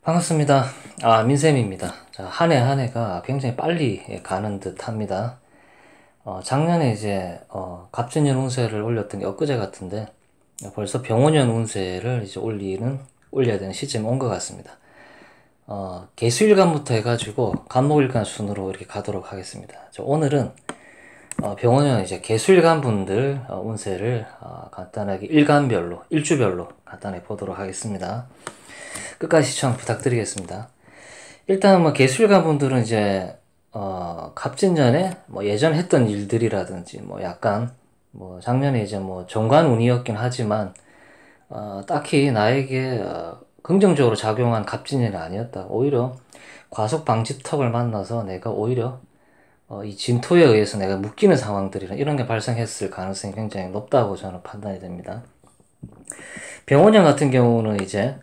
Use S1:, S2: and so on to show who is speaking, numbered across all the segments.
S1: 반갑습니다. 민쌤입니다. 자, 한 해 한 해가 굉장히 빨리 가는 듯 합니다. 작년에 이제, 갑진년 운세를 올렸던 게 엊그제 같은데, 벌써 병원년 운세를 이제 올려야 되는 시점이 온 것 같습니다. 개수일간부터 해가지고, 간목일간 순으로 이렇게 가도록 하겠습니다. 오늘은, 병원년 이제 개수일간 분들 운세를 간단하게 일간별로, 일주별로 간단하게 보도록 하겠습니다. 끝까지 시청 부탁드리겠습니다. 일단 뭐 개술가 분들은 이제 갑진년에 뭐 예전 했던 일들이라든지 뭐 약간 뭐 작년에 이제 뭐 정관운이었긴 하지만 딱히 나에게 긍정적으로 작용한 갑진년이 아니었다. 오히려 과속방지턱을 만나서 내가 오히려 이 진토에 의해서 내가 묶이는 상황들이나 이런 게 발생했을 가능성이 굉장히 높다고 저는 판단이 됩니다. 병원형 같은 경우는 이제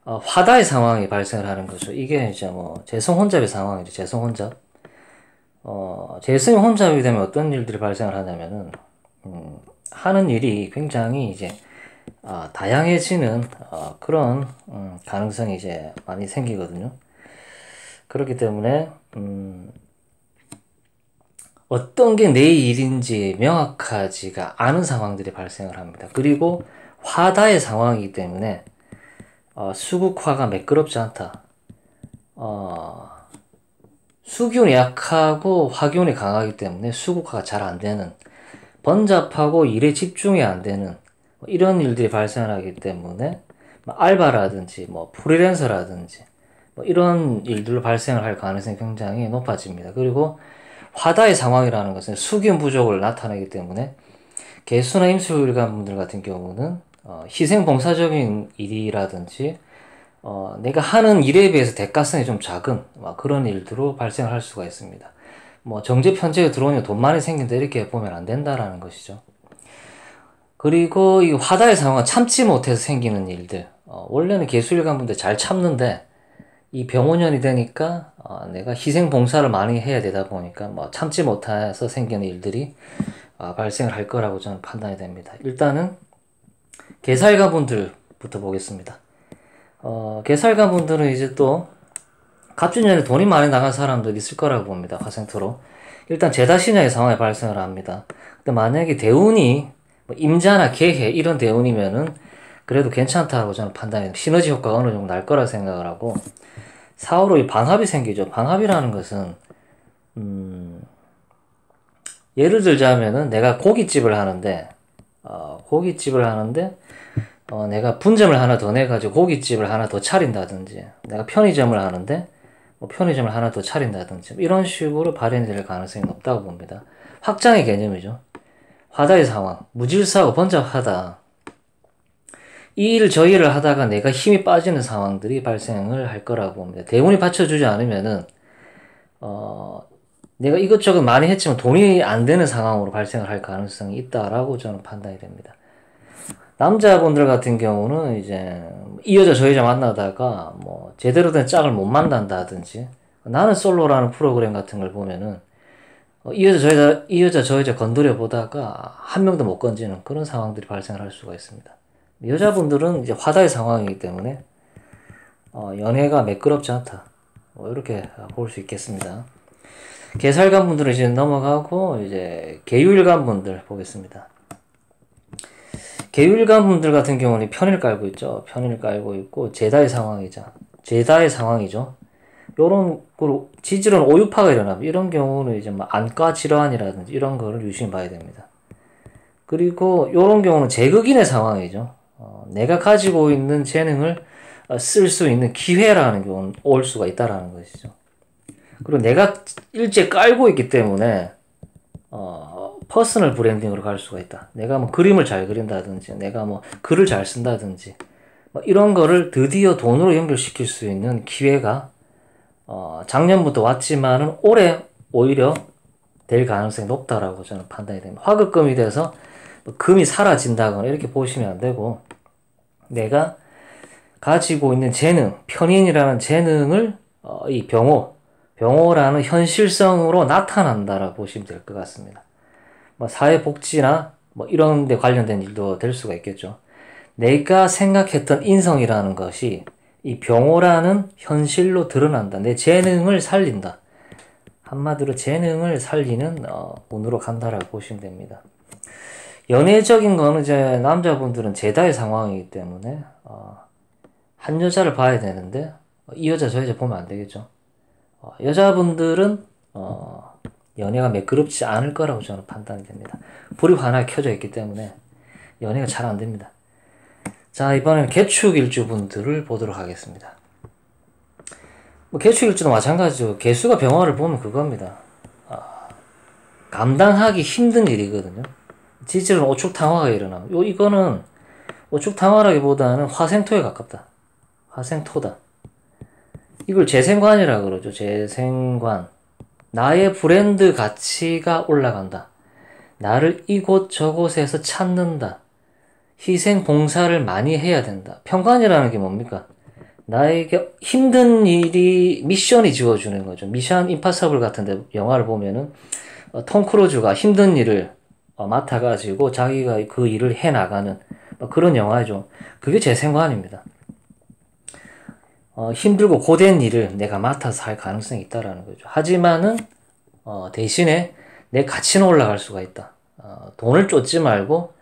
S1: 화다의 상황이 발생을 하는 거죠. 이게 이제 뭐 재성혼잡의 상황이죠. 재성혼잡. 재성이 혼잡이 되면 어떤 일들이 발생을 하냐면은 하는 일이 굉장히 이제 다양해지는 그런 가능성이 이제 많이 생기거든요. 그렇기 때문에 어떤 게 내 일인지 명확하지가 않은 상황들이 발생을 합니다. 그리고 화다의 상황이기 때문에 수국화가 매끄럽지 않다. 수기운이 약하고 화기운이 강하기 때문에 수국화가 잘 안되는, 번잡하고 일에 집중이 안되는 이런 일들이 발생하기 때문에 알바라든지 뭐 프리랜서라든지 뭐 이런 일들로 발생을 할 가능성이 굉장히 높아집니다. 그리고 화다의 상황이라는 것은 수기운 부족을 나타내기 때문에 개수나 임수일간 분들 같은 경우는 희생봉사적인 일이라든지 내가 하는 일에 비해서 대가성이 좀 작은 그런 일들로 발생할 수가 있습니다. 뭐 정제 편제가 들어오면 돈 많이 생긴다 이렇게 보면 안 된다라는 것이죠. 그리고 이 화다의 상황은 참지 못해서 생기는 일들, 원래는 개수일간 분들 잘 참는데 이 병원년이 되니까 내가 희생봉사를 많이 해야 되다 보니까 뭐 참지 못해서 생기는 일들이 발생을 할 거라고 저는 판단이 됩니다. 일단은 개살가 분들부터 보겠습니다. 개살가 분들은 이제 또 갑진년에 돈이 많이 나간 사람들 있을 거라고 봅니다. 화생토로. 일단 제다신야의 상황이 발생을 합니다. 근데 만약에 대운이 뭐 임자나 개해 이런 대운이면은 그래도 괜찮다고 저는 판단해요. 시너지 효과가 어느 정도 날 거라 생각을 하고, 4호로 이 방합이 생기죠. 방합이라는 것은 예를 들자면은 내가 고깃집을 하는데 내가 분점을 하나 더 내가지고 고깃집을 하나 더 차린다든지, 내가 편의점을 하는데 뭐 편의점을 하나 더 차린다든지 이런 식으로 발현될 가능성이 높다고 봅니다. 확장의 개념이죠. 화다의 상황, 무질서하고 번잡하다. 이 일 저 일을 하다가 내가 힘이 빠지는 상황들이 발생을 할 거라고 봅니다. 대운이 받쳐주지 않으면은 내가 이것저것 많이 했지만 돈이 안 되는 상황으로 발생을 할 가능성이 있다라고 저는 판단이 됩니다. 남자분들 같은 경우는 이제 이 여자 저 여자 만나다가 뭐 제대로 된 짝을 못 만난다든지, 나는 솔로라는 프로그램 같은 걸 보면은 이 여자 저 여자 건드려 보다가 한 명도 못 건지는 그런 상황들이 발생을 할 수가 있습니다. 여자분들은 이제 화다의 상황이기 때문에 연애가 매끄럽지 않다, 뭐 이렇게 볼 수 있겠습니다. 개살간 분들은 이제 넘어가고 이제 개유일간 분들 보겠습니다. 개유일간 분들 같은 경우는 편일 깔고 있죠. 편일 깔고 있고 제다의 상황이죠. 제다의 상황이죠. 요런 지질은 오유파가 일어나면 이런 경우는 이제 뭐 안과 질환이라든지 이런 거를 유심히 봐야 됩니다. 그리고 요런 경우는 제극인의 상황이죠. 내가 가지고 있는 재능을 쓸 수 있는 기회라는 경우는 올 수가 있다라는 것이죠. 그리고 내가 일제 깔고 있기 때문에 퍼스널 브랜딩으로 갈 수가 있다. 내가 뭐 그림을 잘 그린다든지, 내가 뭐 글을 잘 쓴다든지, 뭐 이런 거를 드디어 돈으로 연결시킬 수 있는 기회가 작년부터 왔지만은 올해 오히려 될 가능성이 높다라고 저는 판단이 됩니다. 화급금이 돼서 뭐 금이 사라진다거나 이렇게 보시면 안 되고, 내가 가지고 있는 재능, 편인이라는 재능을 이 병호라는 현실성으로 나타난다라고 보시면 될 것 같습니다. 뭐 사회복지나 뭐 이런 데 관련된 일도 될 수가 있겠죠. 내가 생각했던 인성이라는 것이 이 병호라는 현실로 드러난다. 내 재능을 살린다. 한마디로 재능을 살리는 운으로 간다라고 보시면 됩니다. 연애적인 거는 이제 남자분들은 제다의 상황이기 때문에 한 여자를 봐야 되는데 이 여자 저 여자 보면 안 되겠죠. 여자분들은 연애가 매끄럽지 않을 거라고 저는 판단이 됩니다. 불이 하나 켜져 있기 때문에 연애가 잘 안 됩니다. 자, 이번에는 개축일주분들을 보도록 하겠습니다. 뭐 개축일주도 마찬가지죠. 개수가 병화를 보면 그겁니다. 감당하기 힘든 일이거든요. 지지는 오축탕화가 일어나고 이거는 오축탕화라기보다는 화생토에 가깝다. 화생토다. 이걸 재생관이라 그러죠. 재생관. 나의 브랜드 가치가 올라간다. 나를 이곳저곳에서 찾는다. 희생 봉사를 많이 해야 된다. 평관이라는 게 뭡니까? 나에게 힘든 일이 미션이 지워주는 거죠. 미션 임파서블 같은데 영화를 보면은 톰 크루즈가 힘든 일을 맡아가지고 자기가 그 일을 해나가는 그런 영화죠. 그게 재생관입니다. 힘들고 고된 일을 내가 맡아서 할 가능성이 있다라는 거죠. 하지만은 대신에 내 가치는 올라갈 수가 있다. 돈을 쫓지 말고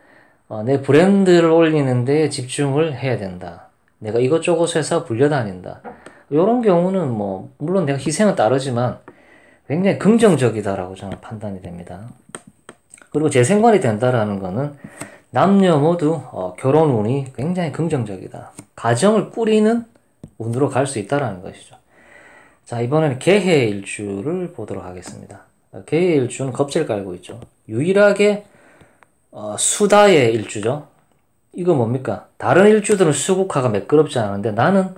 S1: 내 브랜드를 올리는 데 집중을 해야 된다. 내가 이것저것에서 불려다닌다. 이런 경우는 뭐 물론 내가 희생은 따르지만 굉장히 긍정적이다라고 저는 판단이 됩니다. 그리고 재생관이 된다라는 거는 남녀 모두 결혼 운이 굉장히 긍정적이다. 가정을 꾸리는 운으로 갈 수 있다라는 것이죠. 자, 이번에는 개해일주를 보도록 하겠습니다. 개해일주는 겁재를 깔고 있죠. 유일하게 수다의 일주죠. 이거 뭡니까? 다른 일주들은 수국화가 매끄럽지 않은데 나는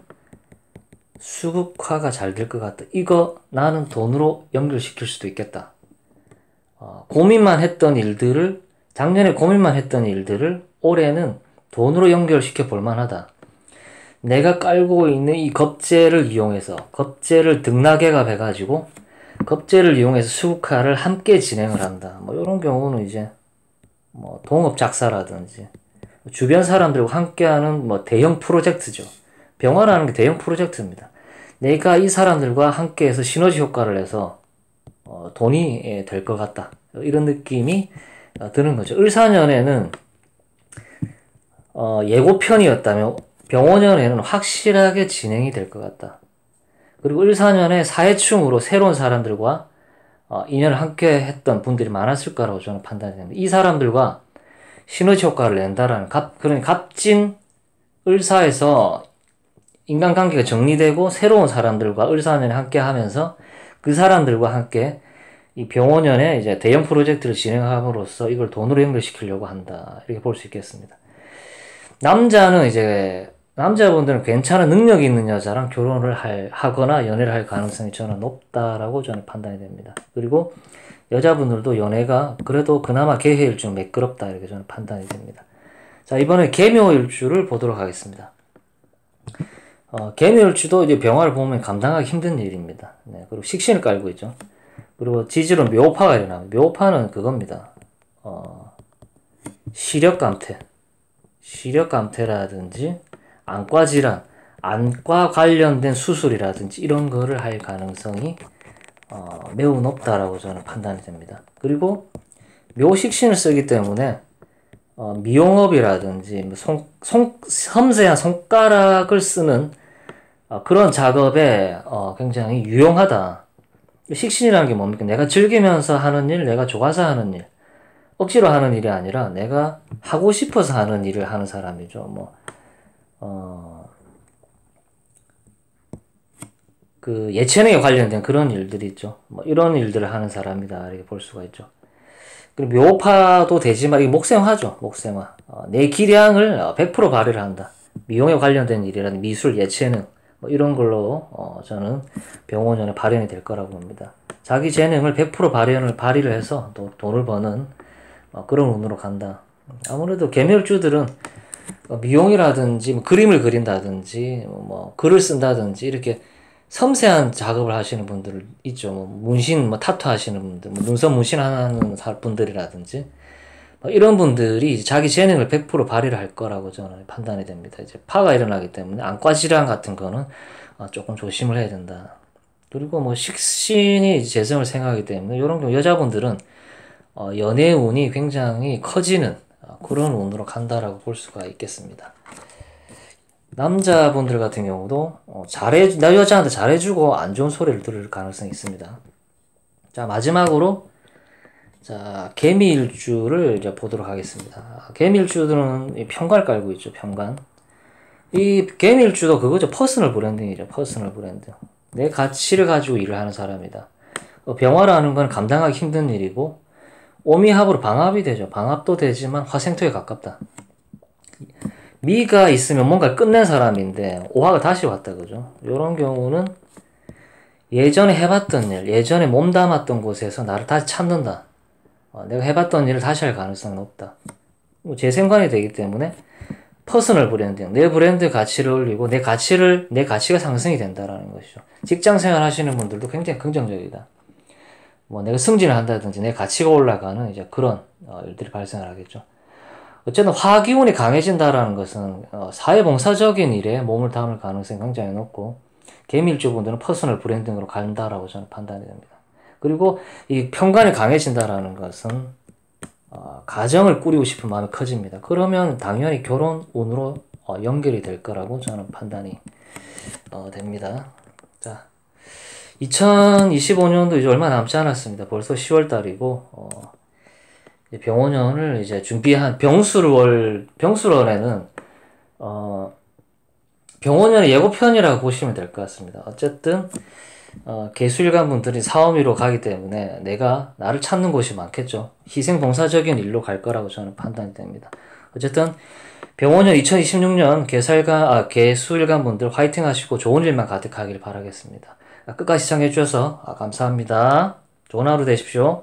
S1: 수국화가 잘 될 것 같다. 이거 나는 돈으로 연결시킬 수도 있겠다. 고민만 했던 일들을 작년에 고민만 했던 일들을 올해는 돈으로 연결시켜 볼 만하다. 내가 깔고 있는 이 겁재를 이용해서 겁재를 등락해가 해가지고 겁재를 이용해서 수국화를 함께 진행을 한다. 뭐 이런 경우는 이제 뭐 동업 작사라든지 주변 사람들과 함께하는 뭐 대형 프로젝트죠. 병화라는 게 대형 프로젝트입니다. 내가 이 사람들과 함께해서 시너지 효과를 내서 돈이 될 것 같다. 이런 느낌이 드는 거죠. 을사년에는 예고편이었다면 병호년에는 확실하게 진행이 될 것 같다. 그리고 을사년에 사해충으로 새로운 사람들과 인연을 함께 했던 분들이 많았을 거라고 저는 판단이 됩니다. 이 사람들과 시너지 효과를 낸다라는 그런 갑진 을사에서 인간관계가 정리되고 새로운 사람들과 을사년에 함께 하면서 그 사람들과 함께 이 병호년에 이제 대형 프로젝트를 진행함으로써 이걸 돈으로 연결시키려고 한다. 이렇게 볼 수 있겠습니다. 남자는 이제 남자분들은 괜찮은 능력이 있는 여자랑 결혼을 하거나 연애를 할 가능성이 저는 높다라고 저는 판단이 됩니다. 그리고 여자분들도 연애가 그래도 그나마 개해일주 매끄럽다 이렇게 저는 판단이 됩니다. 자, 이번에 개묘일주를 보도록 하겠습니다. 개묘일주도 이제 병화를 보면 감당하기 힘든 일입니다. 네, 그리고 식신을 깔고 있죠. 그리고 지지로 묘파가 일어납니다. 묘파는 그겁니다. 시력감퇴라든지 안과 질환, 안과 관련된 수술이라든지 이런 거를 할 가능성이 매우 높다라고 저는 판단이 됩니다. 그리고 묘식신을 쓰기 때문에 미용업이라든지 섬세한 손가락을 쓰는 그런 작업에 굉장히 유용하다. 식신이라는 게 뭡니까? 내가 즐기면서 하는 일, 내가 좋아서 하는 일, 억지로 하는 일이 아니라 내가 하고 싶어서 하는 일을 하는 사람이죠. 그 예체능에 관련된 그런 일들이 있죠. 이런 일들을 하는 사람이다 이렇게 볼 수가 있죠. 그리고 묘파도 되지만 이게 목생화죠. 목생화. 내 기량을 100% 발휘를 한다. 미용에 관련된 일이라든 미술, 예체능 이런 걸로 저는 병호년에 발현이 될 거라고 봅니다. 자기 재능을 100% 발휘를 해서 또 돈을 버는 그런 운으로 간다. 아무래도 개묘일주들은 미용이라든지 그림을 그린다든지 글을 쓴다든지 이렇게 섬세한 작업을 하시는 분들 있죠. 문신, 타투 하시는 분들, 눈썹 문신하는 분들이라든지 이런 분들이 이제 자기 재능을 100% 발휘를 할 거라고 저는 판단이 됩니다. 이제 파가 일어나기 때문에 안과 질환 같은 거는 조금 조심을 해야 된다. 그리고 뭐 식신이 이제 재성을 생각하기 때문에 이런 경우 여자분들은 연애 운이 굉장히 커지는 그런 운으로 간다라고 볼 수가 있겠습니다. 남자분들 같은 경우도 나 여자한테 잘해주고 안 좋은 소리를 들을 가능성이 있습니다. 자, 마지막으로 자, 개미일주를 이제 보도록 하겠습니다. 개미일주들은 편관 깔고 있죠, 편관. 이 개미일주도 그거죠, 퍼스널 브랜딩이죠, 퍼스널 브랜드. 내 가치를 가지고 일을 하는 사람이다. 병화라는 건 감당하기 힘든 일이고, 오미합으로 방합이 되죠. 방합도 되지만 화생토에 가깝다. 미가 있으면 뭔가 끝낸 사람인데, 오화가 다시 왔다, 그죠? 요런 경우는 예전에 해봤던 일, 예전에 몸담았던 곳에서 나를 다시 찾는다. 내가 해봤던 일을 다시 할 가능성은 없다. 재생관이 되기 때문에 퍼스널 브랜딩, 내 브랜드 가치를 올리고 내 가치가 상승이 된다라는 것이죠. 직장 생활 하시는 분들도 굉장히 긍정적이다. 뭐 내가 승진을 한다든지 내 가치가 올라가는 이제 그런 일들이 발생을 하겠죠. 어쨌든 화기운이 강해진다라는 것은 사회봉사적인 일에 몸을 담을 가능성이 굉장히 높고 개미일주분들은 퍼스널 브랜딩으로 간다라고 저는 판단이 됩니다. 그리고 이 편관이 강해진다라는 것은 가정을 꾸리고 싶은 마음이 커집니다. 그러면 당연히 결혼 운으로 연결이 될 거라고 저는 판단이 됩니다. 자, 2025년도 이제 얼마 남지 않았습니다. 벌써 10월 달이고 병원년을 이제 준비한 병술월에는 병원년의 예고편이라고 보시면 될 것 같습니다. 어쨌든 개수일관 분들이 사업위로 가기 때문에 나를 찾는 곳이 많겠죠. 희생봉사적인 일로 갈 거라고 저는 판단이 됩니다. 어쨌든 병원년 2026년 개수일관 분들 화이팅 하시고 좋은 일만 가득하길 바라겠습니다. 끝까지 시청해 주셔서 감사합니다. 좋은 하루 되십시오.